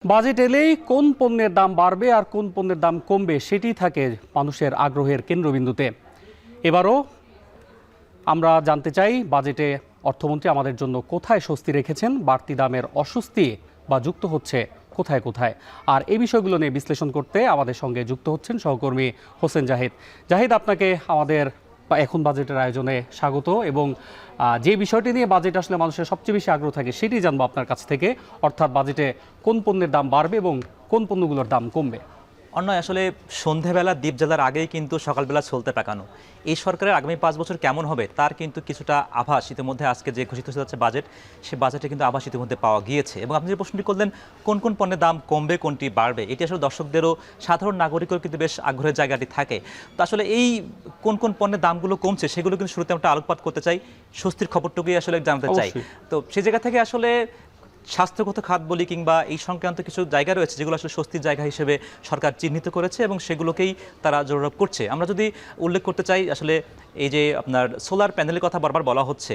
Budget এলেই কোন পণ্যের দাম বাড়বে আর কোন পণ্যের দাম কমবে সেটি থাকে মানুষের আগ্রহের কেন্দ্রবিন্দুতে। এবারও আমরা জানতে চাই বাজেটে অর্থমন্ত্রী আমাদের জন্য কোথায় স্বস্তি রেখেছেন, বাড়তি দামের অস্বস্তি বা যুক্ত হচ্ছে কোথায় কোথায়। আর এই বিষয়গুলো নিয়ে বিশ্লেষণ করতে আমাদের সঙ্গে যুক্ত হচ্ছেন সহকর্মী হোসেন জাহিদ। জাহিদ, আপনাকে আমাদের এখন বাজেটের আয়োজনে স্বাগত। এবং যে বিষয়টি নিয়ে বাজেট আসলে মানুষের সবচেয়ে বেশি আগ্রহ থাকে সেটি জানবো আপনার কাছ থেকে, অর্থাৎ বাজেটে কোন পণ্যের দাম বাড়বে এবং কোন পণ্যগুলোর দাম কমবে। অন্যয় আসলে সন্ধ্যাবেলা দ্বীপ জ্বালার আগেই কিন্তু সকালবেলা চলতে পাকানো এই সরকারের আগামী 5 বছর কেমন হবে তার কিন্তু কিছুটা আভাস ইতিমধ্যে আজকে যে ঘোষিত হচ্ছে বাজেট, সে বাজেটে কিন্তু আভাস ইতিমধ্যে পাওয়া গিয়েছে। এবং আপনি যে প্রশ্নটি করলেন কোন কোন পণ্যের দাম কমবে কোনটি বাড়বে, এটি আসলে দর্শকদেরও সাধারণ নাগরিকেরও কিন্তু বেশ আগ্রহের জায়গাটি থাকে। তো আসলে এই কোন কোন পণ্যের দামগুলো কমছে সেগুলো কিন্তু শুরুতে আমরা আলোকপাত করতে চাই, স্বস্তির খবরটুকুই আসলে জানতে চাই। তো সেই জায়গা থেকে আসলে স্বাস্থ্যগত খাত বলি কিংবা এই সংক্রান্ত কিছু জায়গা রয়েছে যেগুলো আসলে স্বস্তির জায়গা হিসেবে সরকার চিহ্নিত করেছে এবং সেগুলোকেই তারা জোরারোপ করছে। আমরা যদি উল্লেখ করতে চাই, আসলে এই যে আপনার সোলার প্যানেলের কথা বারবার বলা হচ্ছে,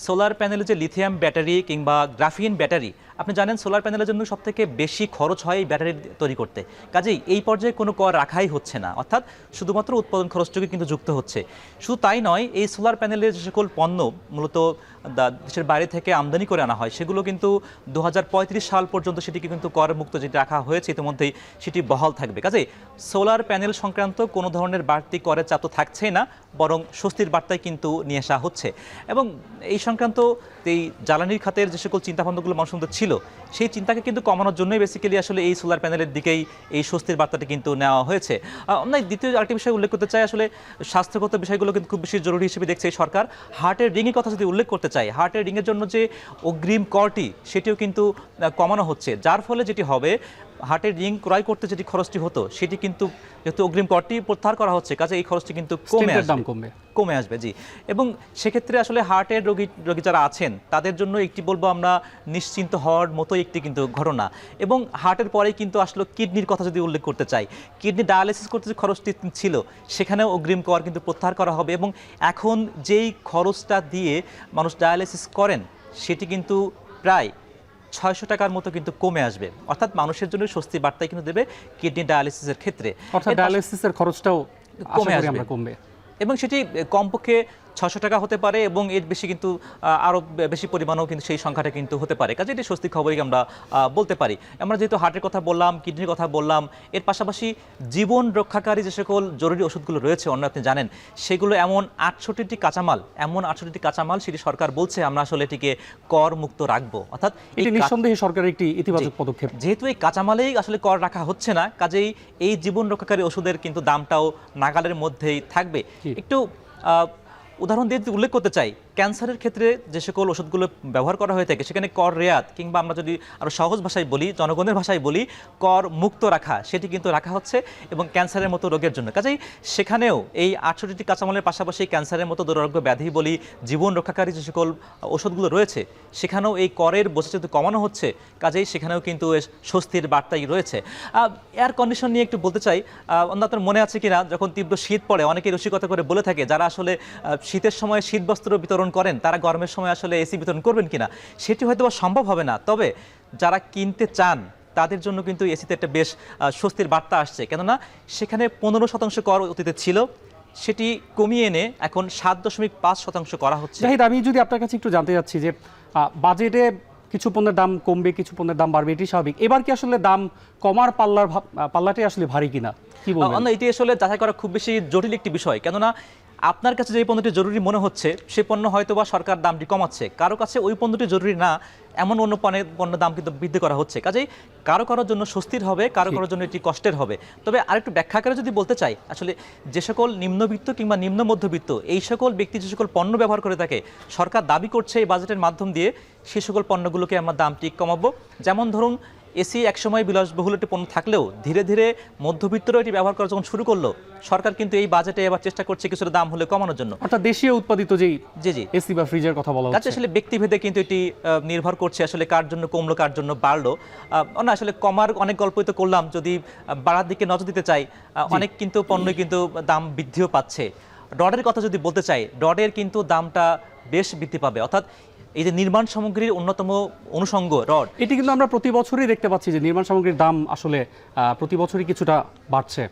সোলার প্যানেলে যে লিথিয়াম ব্যাটারি কিংবা গ্রাফিন ব্যাটারি, আপনি জানেন সোলার প্যানেলের জন্য সবথেকে বেশি খরচ হয় এই ব্যাটারি তৈরি করতে। কাজেই এই পর্যায়ে কোনো কর রাখাই হচ্ছে না, অর্থাৎ শুধুমাত্র উৎপাদন খরচটুকু কিন্তু যুক্ত হচ্ছে। শুধু তাই নয়, এই সোলার প্যানেলের যে সকল পণ্য মূলত দেশের বাইরে থেকে আমদানি করে আনা হয় সেগুলো কিন্তু 2035 সাল পর্যন্ত সেটিকে কিন্তু কর মুক্ত যেটি রাখা হয়েছে ইতিমধ্যেই সেটি বহাল থাকবে। কাজেই সোলার প্যানেল সংক্রান্ত কোনো ধরনের বাড়তি করের চাপ তো থাকছেই না, বরং স্বস্তির বার্তায় কিন্তু নিয়ে আসা হচ্ছে। এবং এই সংক্রান্ত এই জ্বালানির খাতের যে সকল চিন্তাভাবনাগুলো মানুষের মধ্যে ছিল সেই চিন্তাকে কিন্তু কমানোর জন্যই বেসিক্যালি আসলে এই সোলার প্যানেলের দিকেই এই স্বস্তির বার্তাটি কিন্তু নেওয়া হয়েছে। আমরা দ্বিতীয় আরেকটি বিষয় উল্লেখ করতে চাই, আসলে স্বাস্থ্যগত বিষয়গুলো কিন্তু খুব বেশি জরুরি হিসেবে দেখছে এই সরকার। হার্টের রিংয়ের কথা যদি উল্লেখ করতে চাই, হার্টের রিংয়ের জন্য যে অগ্রিম করটি সেটিও কিন্তু কমানো হচ্ছে, যার ফলে যেটি হবে হার্টের রিং ক্রয় করতে যেটি খরচটি হতো সেটি কিন্তু যেহেতু অগ্রিম করটি প্রত্যাহার করা হচ্ছে, কাজে এই খরচটি কিন্তু কমে আসবে। জি, এবং সেক্ষেত্রে আসলে হার্টের রোগী যারা আছেন তাদের জন্য একটি বলবো আমরা নিশ্চিন্ত হওয়ার মতো একটি কিন্তু ঘটনা। এবং হার্টের পরেই কিন্তু আসলে কিডনির কথা যদি উল্লেখ করতে চাই, কিডনি ডায়ালিসিস করতে যে খরচটি ছিল সেখানেও অগ্রিম কর কিন্তু প্রত্যাহার করা হবে। এবং এখন যেই খরচটা দিয়ে মানুষ ডায়ালিসিস করেন সেটি কিন্তু প্রায় 600 টাকার মতো কিন্তু কমে আসবে, অর্থাৎ মানুষের জন্য স্বস্তি বার্তাই কিন্তু দেবে কিডনি ডায়ালিসিসের ক্ষেত্রে, অর্থাৎ ডায়ালিসিসের খরচটাও কমবে এবং সেটি কমপক্ষে 600 টাকা হতে পারে এবং এর বেশি কিন্তু আরও বেশি পরিমাণেও কিন্তু সেই সংখ্যাটা কিন্তু হতে পারে। কাজে এটি স্বস্তির খবরই আমরা বলতে পারি। আমরা যেহেতু হার্টের কথা বললাম, কিডনির কথা বললাম, এর পাশাপাশি জীবন রক্ষাকারী যে সকল জরুরি ওষুধগুলো রয়েছে অন্য আপনি জানেন সেগুলো এমন 68টি কাঁচামাল সেটি সরকার বলছে আমরা আসলে এটিকে কর মুক্ত রাখবো, অর্থাৎ এটি নিঃসন্দেহে সরকারের একটি ইতিবাচক পদক্ষেপ। যেহেতু এই কাঁচামালেই আসলে কর রাখা হচ্ছে না, কাজেই এই জীবন রক্ষাকারী ওষুধের কিন্তু দামটাও নাগালের মধ্যেই থাকবে। একটু উদাহরণ দিয়ে উল্লেখ করতে চাই, ক্যান্সারের ক্ষেত্রে যে সকল ওষুধগুলো ব্যবহার করা হয়ে থাকে সেখানে কর রেয়াত কিংবা আমরা যদি আরও সহজ ভাষায় বলি, জনগণের ভাষায় বলি, কর মুক্ত রাখা সেটি কিন্তু রাখা হচ্ছে এবং ক্যান্সারের মতো রোগের জন্য। কাজেই সেখানেও এই 68টি কাঁচামালের পাশাপাশি ক্যান্সারের মতো দুরারোগ্য ব্যাধি বলি, জীবন রক্ষাকারী যে সকল ওষুধগুলো রয়েছে সেখানেও এই করের বোঝা যেহেতু কমানো হচ্ছে, কাজেই সেখানেও কিন্তু স্বস্তির বার্তাই রয়েছে। এয়ার কন্ডিশন নিয়ে একটু বলতে চাই, আপনার মনে আছে কিনা যখন তীব্র শীত পড়ে অনেকেই রসিকতা করে বলে থাকে যারা আসলে শীতের সময় শীতবস্ত্র বিতরণ করেন তারা গরমের সময় আসলে এসি বিতরণ করবেন কিনা, সেটি হয়তো বা সম্ভব হবে না। তবে যারা কিনতে চান তাদের জন্য কিন্তু এসিতে একটা বেশ স্বস্তির বার্তা আসছে, কেননা সেখানে 15% কর অতীতে ছিল, সেটি কমিয়ে এনে এখন 7.5% করা হচ্ছে। জাহিদ, আমি যদি আপনার কাছে একটু জানতে চাচ্ছি যে বাজেটে কিছু পণ্যের দাম কমবে কিছু পণ্যের দাম বাড়বে, এটি স্বাভাবিক। এবার কি আসলে দাম কমার পাল্লাটি আসলে ভারী কিনা কি বলবেন? এটি আসলে যাচাই করা খুব বেশি জটিল একটি বিষয়, কেননা আপনার কাছে যে পণ্যটি জরুরি মনে হচ্ছে সে পণ্য হয়তো বা সরকার দামটি কমাচ্ছে, কারো কাছে ওই পণ্যটি জরুরি না এমন অন্য পণ্যের দাম কিন্তু বৃদ্ধি করা হচ্ছে। কাজেই কারোর জন্য স্বস্তির হবে, কারোর জন্য এটি কষ্টের হবে। তবে আরেকটু ব্যাখ্যা করে যদি বলতে চাই, আসলে যে সকল নিম্নবিত্ত কিংবা নিম্ন মধ্যবিত্ত এই সকল ব্যক্তি যে সকল পণ্য ব্যবহার করে থাকে সরকার দাবি করছে এই বাজেটের মাধ্যম দিয়ে সেই সকল পণ্যগুলোকে আমরা দামটি কমাবো। যেমন ধরুন এসি একসময় বিলাসবহুল একটি পণ্য থাকলেও ধীরে ধীরে মধ্যবিত্তরা এটি ব্যবহার করা যখন শুরু করলো সরকার কিন্তু এই বাজেটে এবার চেষ্টা করছে কিছুটা দাম হলে কমানোর জন্য, অর্থাৎ দেশীয় উৎপাদিত যেই জি এসি বা ফ্রিজের কথা বলা হচ্ছে। আসলে ব্যক্তিভেদে কিন্তু এটি নির্ভর করছে আসলে কার জন্য কমলো কার জন্য বাড়লো। না আসলে কমার অনেক গল্পই তো করলাম, যদি বাড়ার দিকে নজর দিতে চাই অনেক কিন্তু পণ্য কিন্তু দাম বৃদ্ধিও পাচ্ছে। ডডের কথা যদি বলতে চাই, ডডের কিন্তু দামটা বেশ বৃদ্ধি পাবে, অর্থাৎ এই যে নির্মাণ সামগ্রীর অন্যতম অনুষঙ্গ রড, এটি কিন্তু আমরা প্রতি বছরই দেখতে পাচ্ছি যে নির্মাণ সামগ্রীর দাম আসলে প্রতি বছরই কিছুটা বাড়ছে।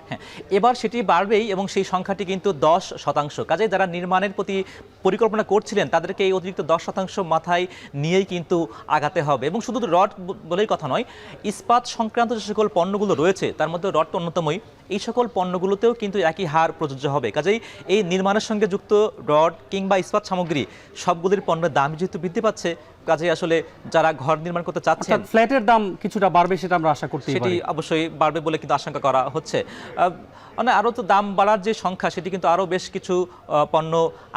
হ্যাঁ, এবার সেটি বাড়বেই এবং সেই সংখ্যাটি কিন্তু 10%। কাজে যারা নির্মাণের প্রতি পরিকল্পনা করছিলেন তাদেরকে এই অতিরিক্ত 10% মাথায় নিয়েই কিন্তু আগাতে হবে। এবং শুধু রড বলেই কথা নয়, ইস্পাত সংক্রান্ত যে সকল পণ্যগুলো রয়েছে তার মধ্যে রড তো অন্যতমই, এই সকল পণ্যগুলোতেও কিন্তু একই হার প্রযোজ্য হবে। কাজেই এই নির্মাণের সঙ্গে যুক্ত রড কিংবা ইস্পাত সামগ্রী সবগুলির পণ্যের দাম যেহেতু বৃদ্ধি পাচ্ছে, কাজে আসলে যারা ঘর নির্মাণ করতে চাচ্ছেন ফ্ল্যাটের দাম কিছুটা বাড়বে সেটা আমরা আশা করতে সেটি অবশ্যই বাড়বে বলে কিন্তু আশঙ্কা করা হচ্ছে। মানে আরও তো দাম বাড়ার যে সংখ্যা সেটি কিন্তু আরও বেশ কিছু পণ্য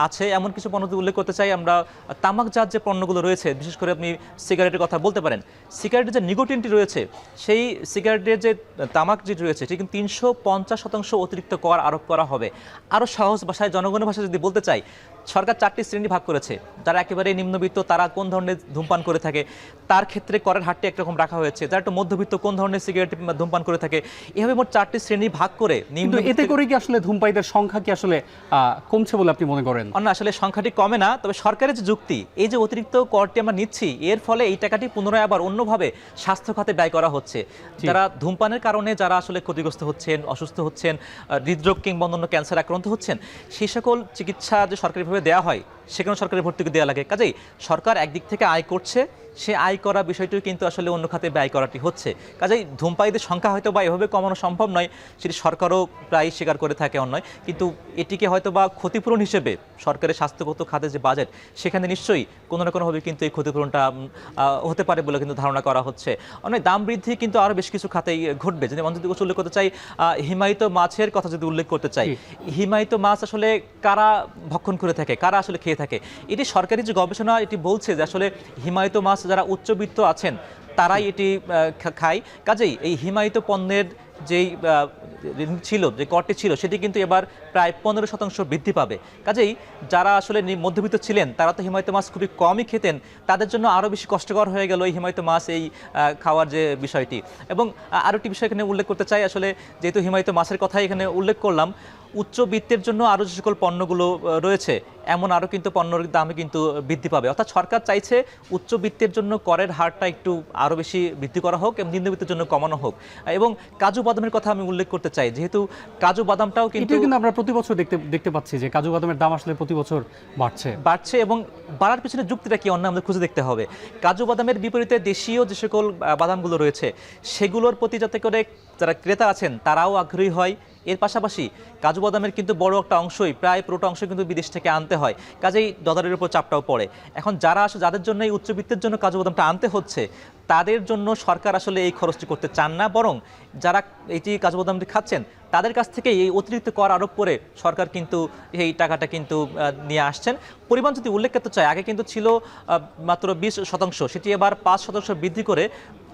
আছে। এমন কিছু পণ্য উল্লেখ করতে চাই আমরা, তামাকজাত যে পণ্যগুলো রয়েছে, বিশেষ করে আপনি সিগারেটের কথা বলতে পারেন। সিগারেটের যে নিকোটিনটি রয়েছে, সেই সিগারেটের যে তামাক যেটি রয়েছে সেটি কিন্তু 350% অতিরিক্ত কর আরোপ করা হবে। আরও সহজ ভাষায়, জনগণের ভাষায় যদি বলতে চাই, সরকার 4টি শ্রেণী ভাগ করেছে। যারা একেবারে নিম্নবিত্ত তারা কোন ধরনের ধূমপান করে থাকে তার ক্ষেত্রে করের হারটি একরকম রাখা হয়েছে। যারা একটু মধ্যবিত্ত কোন ধরনের সিগারেট ধূমপান করে থাকে, এভাবে মোট 4টি শ্রেণী ভাগ করে কিন্তু এতে করে কি আসলে ধূমপায়ীদের সংখ্যা কি আসলে কমছে বলে আপনি মনে করেন? না, আসলে সংখ্যাটি কমে না। তবে সরকারের যে যুক্তি, এই যে অতিরিক্ত করটি আমরা নিচ্ছি এর ফলে এই টাকাটি পুনরায় আবার অন্যভাবে স্বাস্থ্য খাতে ব্যয় করা হচ্ছে। যারা ধূমপানের কারণে যারা আসলে ক্ষতিগ্রস্ত হচ্ছেন, অসুস্থ হচ্ছেন, হৃদরোগ কিংবা অন্যান্য ক্যান্সার আক্রান্ত হচ্ছেন, সেই সকল চিকিৎসা যে সরকারিভাবে দেওয়া হয় সেখানে সরকারি ভর্তুকি দেওয়া লাগে। কাজেই সরকার একদিক থেকে আয় করছে, সে আয় করা বিষয়টিও কিন্তু আসলে অন্য খাতে ব্যয় করাটি হচ্ছে। কাজেই ধূমপায়ীদের সংখ্যা হয়তো বা এভাবে কমানো সম্ভব নয়, সেটি সরকারও প্রায় স্বীকার করে থাকে অন্যায়, কিন্তু এটিকে হয়তো বা ক্ষতিপূরণ হিসেবে সরকারের স্বাস্থ্যগত খাতে যে বাজেট সেখানে নিশ্চয়ই কোনো না কোনোভাবে কিন্তু এই ক্ষতিপূরণটা হতে পারে বলে কিন্তু ধারণা করা হচ্ছে। অনেক দাম বৃদ্ধি কিন্তু আরও বেশ কিছু খাতেই ঘটবে। যদি যদি উল্লেখ করতে চাই, হিমায়িত মাছের কথা যদি উল্লেখ করতে চাই, হিমায়িত মাছ আসলে কারা ভক্ষণ করে থাকে, কারা আসলে খেয়ে থাকে, এটি সরকারি যে গবেষণা এটি বলছে যে আসলে হিমায়িত মাছ যারা উচ্চবিত্ত আছেন তারাই এটি খায়। কাজেই এই হিমায়িত পণ্যের যেই ছিল, যে করটি ছিল, সেটি কিন্তু এবার প্রায় 15% বৃদ্ধি পাবে। কাজেই যারা আসলে মধ্যবিত্ত ছিলেন তারা তো হিমায়িত মাছ খুবই কমই খেতেন, তাদের জন্য আরও বেশি কষ্টকর হয়ে গেল এই হিমায়িত মাছ এই খাওয়ার যে বিষয়টি। এবং আরও একটি বিষয় এখানে উল্লেখ করতে চাই, আসলে যেহেতু হিমায়িত মাছের কথাই এখানে উল্লেখ করলাম, উচ্চবিত্তের জন্য আরও যে সকল পণ্যগুলো রয়েছে এমন আরও কিন্তু পণ্যের দামে কিন্তু বৃদ্ধি পাবে। অর্থাৎ সরকার চাইছে উচ্চবিত্তের জন্য করের হারটা একটু আরও বেশি বৃদ্ধি করা হোক এবং নিম্নবিত্তের জন্য কমানো হোক। এবং কাজু বাদামের কথা আমি উল্লেখ করতে চাই, যেহেতু কাজু বাদামটাও কিন্তু আমরা প্রতি বছর দেখতে পাচ্ছি যে কাজু বাদামের দাম আসলে প্রতি বছর বাড়ছে এবং বাড়ার পিছনে যুক্তিটা কি অন্য আমাদের খুঁজে দেখতে হবে। কাজু বাদামের বিপরীতে দেশীয় যে সকল বাদামগুলো রয়েছে সেগুলোর প্রতি যাতে করে যারা ক্রেতা আছেন তারাও আগ্রহী হয়। এর পাশাপাশি কাজু বাদামের কিন্তু বড় একটা অংশই, প্রায় পুরোটা অংশ কিন্তু বিদেশ থেকে আনতে হয়, কাজেই ডলারের উপর চাপটাও পড়ে। এখন যাদের জন্য এই উচ্চবিত্তের জন্য কাজু বাদামটা আনতে হচ্ছে তাদের জন্য সরকার আসলে এই খরচটি করতে চান না, বরং যারা এটি কাজু বাদামটি খাচ্ছেন তাদের কাছ থেকে এই অতিরিক্ত কর আরোপ করে সরকার কিন্তু এই টাকাটা কিন্তু নিয়ে আসছেন। পরিমাণ যদি উল্লেখ করতে চাই, আগে কিন্তু ছিল মাত্র 20%, সেটি এবার 5% বৃদ্ধি করে,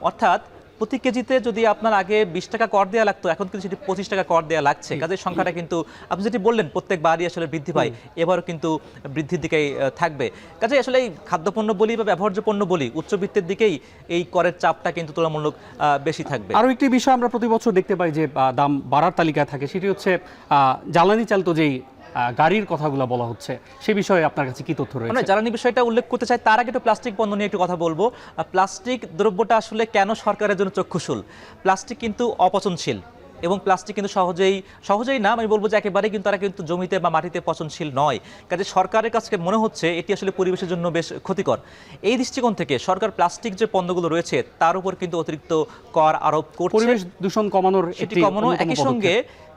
অর্থাৎ প্রতি কেজিতে যদি আপনার আগে 20 টাকা কর দেওয়া লাগতো এখন কিন্তু সেটি 25 টাকা কর দেওয়া লাগছে। কাজের সংখ্যাটা কিন্তু আপনি যেটি বললেন প্রত্যেকবারই আসলে বৃদ্ধি পায়, এবারও কিন্তু বৃদ্ধির দিকেই থাকবে। কাজে আসলে এই খাদ্যপণ্য বলি বা ব্যবহার্য পণ্য বলি, উচ্চবিত্তের দিকেই এই করের চাপটা কিন্তু তুলনামূলক বেশি থাকবে। আরও একটি বিষয় আমরা প্রতি বছর দেখতে পাই যে দাম বাড়ার তালিকায় থাকে, সেটি হচ্ছে জ্বালানি চালিত যেই গাড়ির কথাগুলো বলা হচ্ছে, সে বিষয়ে আপনার কাছে কি তথ্য রয়েছে? জ্বালানি বিষয়টা উল্লেখ করতে চাই, তার আগে একটু প্লাস্টিক পণ্য নিয়ে একটু কথা বলবো। প্লাস্টিক দ্রব্যটা আসলে কেন সরকারের জন্য চক্ষুশূল? প্লাস্টিক কিন্তু অপচনশীল এবং প্লাস্টিক কিন্তু সহজেই না, আমি বলবো যে একেবারেই কিন্তু তারা কিন্তু জমিতে বা মাটিতে পচনশীল নয়। কাজে সরকারের কাছে মনে হচ্ছে এটি আসলে পরিবেশের জন্য বেশ ক্ষতিকর। এই দৃষ্টিকোণ থেকে সরকার প্লাস্টিক যে পণ্যগুলো রয়েছে তার উপর কিন্তু অতিরিক্ত কর আরোপ করছে, পরিবেশ দূষণ কমানোর একই সঙ্গে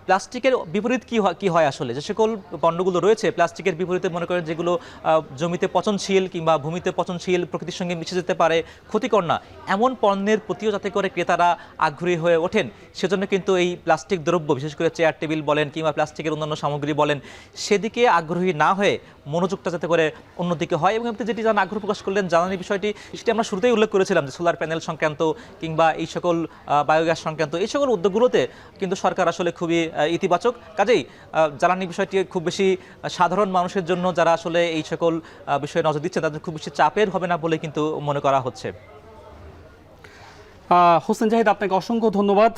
প্লাস্টিকের বিপরীত কি হয় আসলে, যে সকল পণ্যগুলো রয়েছে প্লাস্টিকের বিপরীতে মনে করেন যেগুলো জমিতে পচনশীল কিংবা ভূমিতে পচনশীল, প্রকৃতির সঙ্গে মিশে যেতে পারে, ক্ষতিকর না, এমন পণ্যের প্রতিও যাতে করে ক্রেতারা আগ্রহী হয়ে ওঠেন সেজন্য কিন্তু এই প্লাস্টিক দ্রব্য, বিশেষ করে চেয়ার টেবিল বলেন কিংবা প্লাস্টিকের অন্যান্য সামগ্রী বলেন, সেদিকে আগ্রহী না হয়ে মনোযোগটা যাতে করে অন্যদিকে হয়। এবং আপনি যেটি জানা আগ্রহ প্রকাশ করলেন জ্বালানি বিষয়টি, সেটি আমরা শুরুতেই উল্লেখ করেছিলাম যে সোলার প্যানেল সংক্রান্ত কিংবা এই সকল বায়োগ্যাস সংক্রান্ত এই সকল উদ্যোগগুলোতে কিন্তু সরকার আসলে খুবই ইতিবাচক। কাজেই জ্বালানি বিষয়টি খুব বেশি সাধারণ মানুষের জন্য যারা আসলে এই সকল বিষয়ে নজর দিচ্ছে তাদের খুব বেশি চাপের হবে না বলে কিন্তু মনে করা হচ্ছে। হোসেন জাহিদ, আপনাকে অসংখ্য ধন্যবাদ।